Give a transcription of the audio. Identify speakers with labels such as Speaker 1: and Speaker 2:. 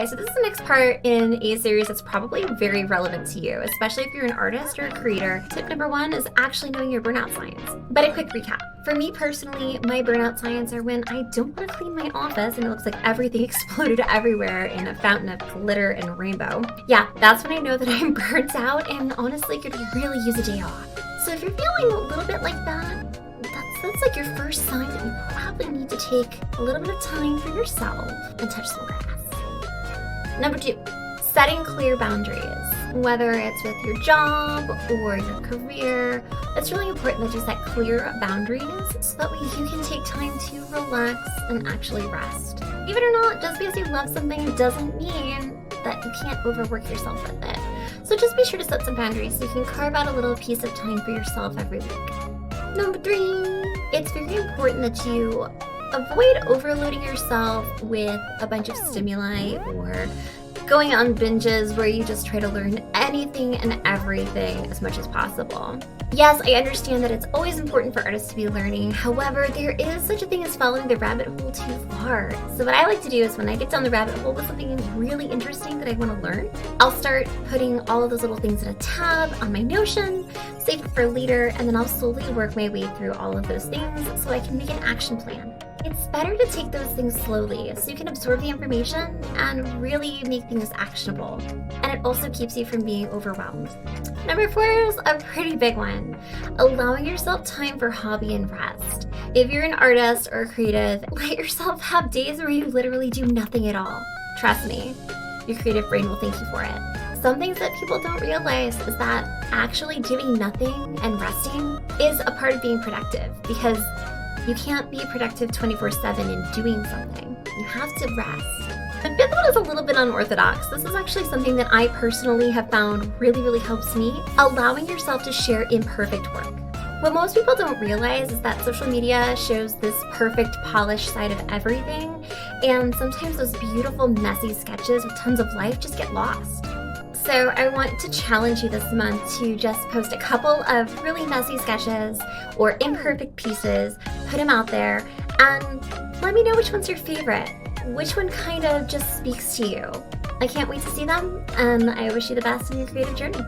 Speaker 1: Okay, so this is the next part in a series that's probably very relevant to you, especially if you're an artist or a creator. Tip number 1 is actually knowing your burnout signs. But a quick recap. For me personally, my burnout signs are when I don't want to clean my office and it looks like everything exploded everywhere in a fountain of glitter and rainbow. Yeah, that's when I know that I'm burnt out and honestly could really use a day off. So if you're feeling a little bit like that, that's like your first sign that you probably need to take a little bit of time for yourself and touch some grass. Number 2, setting clear boundaries. Whether it's with your job or your career, it's really important that you set clear boundaries so that way you can take time to relax and actually rest. Believe it or not, just because you love something doesn't mean that you can't overwork yourself with it. So just be sure to set some boundaries so you can carve out a little piece of time for yourself every week. Number 3, it's very important that you avoid overloading yourself with a bunch of stimuli or going on binges where you just try to learn anything and everything as much as possible. Yes, I understand that it's always important for artists to be learning. However, there is such a thing as following the rabbit hole too far. So what I like to do is when I get down the rabbit hole with something really interesting that I want to learn, I'll start putting all of those little things in a tab on my Notion, save it for later, and then I'll slowly work my way through all of those things so I can make an action plan. It's better to take those things slowly so you can absorb the information and really make things actionable. And it also keeps you from being overwhelmed. Number 4 is a pretty big one. Allowing yourself time for hobby and rest. If you're an artist or a creative, let yourself have days where you literally do nothing at all. Trust me, your creative brain will thank you for it. Some things that people don't realize is that actually doing nothing and resting is a part of being productive, because you can't be productive 24/7 in doing something. You have to rest. The 5th one is a little bit unorthodox. This is actually something that I personally have found really helps me. Allowing yourself to share imperfect work. What most people don't realize is that social media shows this perfect, polished side of everything, and sometimes those beautiful, messy sketches with tons of life just get lost. So I want to challenge you this month to just post a couple of really messy sketches or imperfect pieces, put them out there, and let me know which one's your favorite. Which one kind of just speaks to you. I can't wait to see them, and I wish you the best in your creative journey.